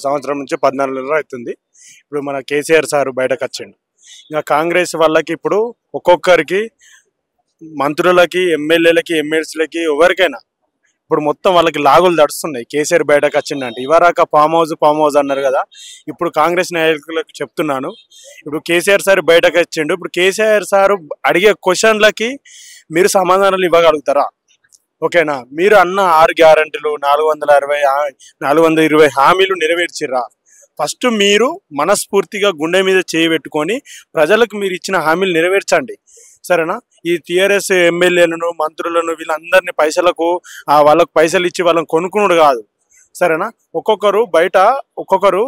సంవత్సరం నుంచి 14 నెలలు అవుతుంది. ఇప్పుడు మన కేసీఆర్ సార్ బయటకు వచ్చిండు. ఇంకా కాంగ్రెస్ వాళ్ళకి ఇప్పుడు ఒక్కొక్కరికి మంత్రులకి, ఎమ్మెల్యేలకి, ఎమ్మెల్సీలకి ఎవరికైనా ఇప్పుడు మొత్తం వాళ్ళకి లాగులు దడుస్తున్నాయి. కేసీఆర్ బయటకు వచ్చిందంటే ఇవరాక ఫామ్ హౌస్ అన్నారు కదా. ఇప్పుడు కాంగ్రెస్ నాయకులకు చెప్తున్నాను, ఇప్పుడు కేసీఆర్ సార్ బయటకు వచ్చిండు. ఇప్పుడు కేసీఆర్ సార్ అడిగే క్వశ్చన్లకి మీరు సమాధానాలు ఇవ్వగలుగుతారా? ఓకేనా? మీరు అన్న 6 గ్యారంటీలు 420 హామీలు నెరవేర్చిర్రా? ఫస్ట్ మీరు మనస్ఫూర్తిగా గుండె మీద చేయబెట్టుకొని ప్రజలకు మీరు ఇచ్చిన హామీలు నెరవేర్చండి, సరేనా? ఈ టీఆర్ఎస్ ఎమ్మెల్యేలను, మంత్రులను వీళ్ళందరినీ పైసలకు వాళ్ళకు పైసలు ఇచ్చి వాళ్ళని కొనుక్కునుడు కాదు, సరేనా? ఒక్కొక్కరు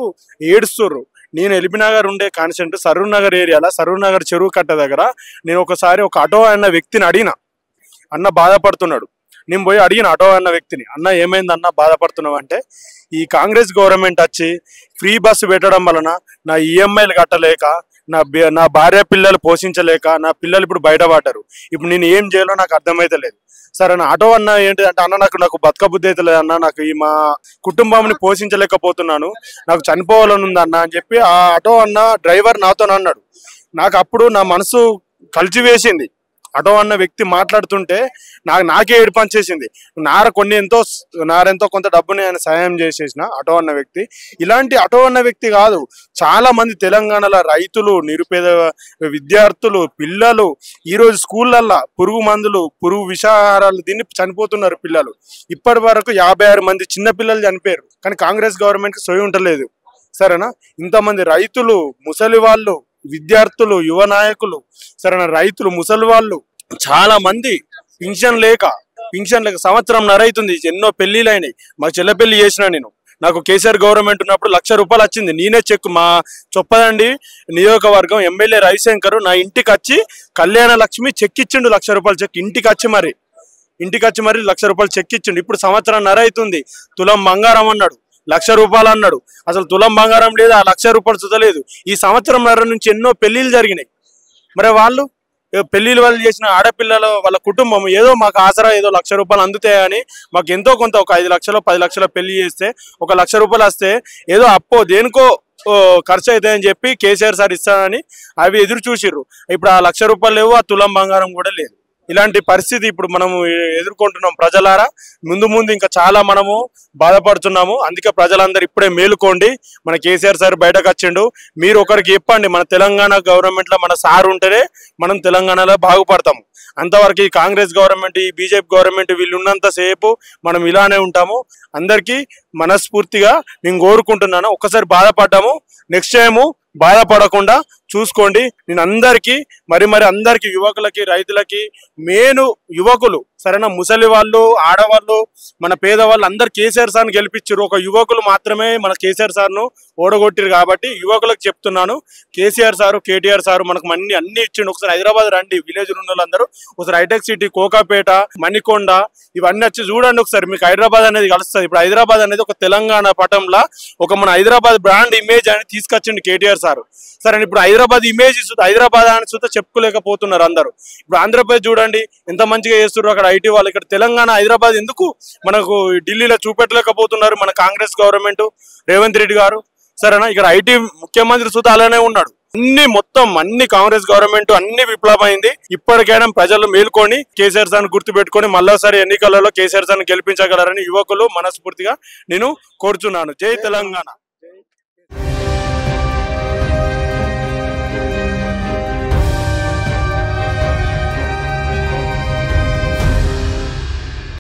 ఏడుస్తుర్రు. నేను ఎల్బీనగర్ ఉండే కాన్స్టెంట్ సరూర్ నగర్ ఏరియాలో సరూర్ నగర్ చెరువు కట్ట దగ్గర నేను ఒకసారి ఒక ఆటో అన్న వ్యక్తిని అడిగిన, అన్న బాధపడుతున్నాడు. నేను పోయి అడిగిన ఆటో అన్న వ్యక్తిని, అన్న ఏమైంది అన్న బాధపడుతున్నావు అంటే, ఈ కాంగ్రెస్ గవర్నమెంట్ వచ్చి ఫ్రీ బస్సు పెట్టడం వలన నా ఈఎంఐలు కట్టలేక, నా భార్య పిల్లలు పోషించలేక నా పిల్లలు ఇప్పుడు బయటపడ్డారు. ఇప్పుడు నేను ఏం చేయాలో నాకు అర్థమైతే లేదు. సరే నా ఆటో అన్న ఏంటి అంటే, అన్న నాకు బతకబుద్ధి అయితే లేదన్న, నాకు ఈ మా కుటుంబాన్ని పోషించలేకపోతున్నాను, నాకు చనిపోవాలని ఉంది అన్న అని చెప్పి ఆ ఆటో అన్న డ్రైవర్ నాతో అన్నాడు. నాకు అప్పుడు నా మనసు కలిచివేసింది. ఆటో అన్న వ్యక్తి మాట్లాడుతుంటే నాకే ఏడుపు వచ్చేసింది. నారెంతో కొంత డబ్బుని ఆయన సాయం చేసేసిన ఆటో అన్న వ్యక్తి. ఇలాంటి ఆటో అన్న వ్యక్తి కాదు, చాలా మంది తెలంగాణలో రైతులు, నిరుపేద విద్యార్థులు, పిల్లలు ఈరోజు స్కూళ్ళల్లో పురుగు మందులు, పురుగు విషాహారాలు తిని చనిపోతున్నారు పిల్లలు. ఇప్పటి వరకు 56 మంది చిన్న పిల్లలు చనిపోయారు. కానీ కాంగ్రెస్ గవర్నమెంట్కి సోయి ఉండలేదు, సరేనా? ఇంతమంది రైతులు, ముసలి వాళ్ళు, విద్యార్థులు, యువ నాయకులు, సరైన రైతులు, ముసలి వాళ్ళు చాలా మంది పింఛన్ లేక సంవత్సరం నరైతుంది. ఎన్నో పెళ్లిళ్ళు అయినాయి. మా చెల్ల పెళ్లి చేసిన నేను. నాకు కేసీఆర్ గవర్నమెంట్ ఉన్నప్పుడు 1,00,000 రూపాయలు వచ్చింది. నేనే చెక్ మా చొప్పదండి నియోజకవర్గం ఎమ్మెల్యే రవిశంకర్ నా ఇంటికి వచ్చి కళ్యాణ లక్ష్మి చెక్ ఇచ్చిండు. 1,00,000 రూపాయలు చెక్ ఇంటికి వచ్చి మరి 1,00,000 రూపాయలు చెక్ ఇచ్చిండు. ఇప్పుడు సంవత్సరం నరైతుంది. తులం బంగారం అన్నాడు, 1,00,000 రూపాయలు అన్నాడు. అసలు తులం బంగారం లేదు, ఆ 1,00,000 రూపాయలు చూడలేదు. ఈ సంవత్సరం నుంచి ఎన్నో పెళ్లిళ్ళు జరిగినాయి. మరి వాళ్ళు పెళ్లిళ్ళు వాళ్ళు చేసిన ఆడపిల్లలు వాళ్ళ కుటుంబం ఏదో మాకు ఆసరా ఏదో 1,00,000 రూపాయలు అందుతాయని మాకు ఎంతో కొంత ఒక 5 లక్షలు 10 లక్షల పెళ్లి చేస్తే ఒక 1,00,000 రూపాయలు వస్తే ఏదో అప్పో దేనికో ఖర్చు అవుతాయని చెప్పి కేసీఆర్ సార్ ఇస్తానని అవి ఎదురు చూసిర్రు. ఇప్పుడు ఆ 1,00,000 రూపాయలు లేవు, ఆ తులం బంగారం కూడా లేదు. ఇలాంటి పరిస్థితి ఇప్పుడు మనము ఎదుర్కొంటున్నాం. ప్రజలారా, ముందు ఇంకా చాలా మనము బాధపడుతున్నాము. అందుకే ప్రజలందరూ ఇప్పుడే మేలుకోండి. మన కేసీఆర్ సార్ బయటకు వచ్చిండు. మీరు ఒకరికి చెప్పండి, మన తెలంగాణ గవర్నమెంట్లో మన సార్ ఉంటేనే మనం తెలంగాణలో బాగుపడతాము. అంతవరకు ఈ కాంగ్రెస్ గవర్నమెంట్, ఈ బీజేపీ గవర్నమెంట్ వీళ్ళు ఉన్నంత సేపు మనం ఇలానే ఉంటాము. అందరికీ మనస్ఫూర్తిగా నేను కోరుకుంటున్నాను. ఒక్కసారి బాధపడ్డాము, నెక్స్ట్ టైము బాధపడకుండా చూసుకోండి. నేను అందరికీ మరి అందరికీ యువకులకి, రైతులకి, మెయిన్ యువకులు, సరేనా? ముసలి వాళ్ళు, ఆడవాళ్ళు, మన పేదవాళ్ళు అందరు కేసీఆర్ సార్ని గెలిపించారు. ఒక యువకులు మాత్రమే మన కేసీఆర్ సార్ను ఓడగొట్టారు. కాబట్టి యువకులకు చెప్తున్నాను, కేసీఆర్ సారు, కేటీఆర్ సారు మనకు అన్ని ఇచ్చిండు. ఒకసారి హైదరాబాద్ రండి, విలేజ్ ఉన్న వాళ్ళందరూ ఒకసారి హైటెక్ సిటీ, కోకాపేట, మణికొండ ఇవన్నీ వచ్చి చూడండి. ఒకసారి మీకు హైదరాబాద్ అనేది కలుస్తుంది. ఇప్పుడు హైదరాబాద్ అనేది ఒక తెలంగాణ పటంలా ఒక మన హైదరాబాద్ బ్రాండ్ ఇమేజ్ అని తీసుకొచ్చిండు కేటీఆర్ సారు. సరే, ఇప్పుడు హైదరాబాద్ ఇమేజ్ హైదరాబాద్ అని చూస్తే చెప్పుకోలేకపోతున్నారు అందరూ. ఇప్పుడు ఆంధ్రప్రదేశ్ చూడండి ఎంత మంచిగా చేస్తున్నారు అక్కడ ఐటీ వాళ్ళు. ఇక్కడ తెలంగాణ, హైదరాబాద్ ఎందుకు మనకు ఢిల్లీలో చూపెట్టలేకపోతున్నారు మన కాంగ్రెస్ గవర్నమెంట్, రేవంత్ రెడ్డి గారు, సరేనా? ఇక్కడ ఐటీ ముఖ్యమంత్రి సుత అలానే ఉన్నాడు. అన్ని కాంగ్రెస్ గవర్నమెంట్ అన్ని విప్లవమైంది. ఇప్పటికైనా ప్రజలు మేల్కొని కేసీఆర్ సార్ని గుర్తు పెట్టుకొని మళ్ళీసారి ఎన్నికలలో కేసీఆర్ సార్ని గెలిపించగలరని యువకులు మనస్ఫూర్తిగా నేను కోరుచున్నాను. జై తెలంగాణ.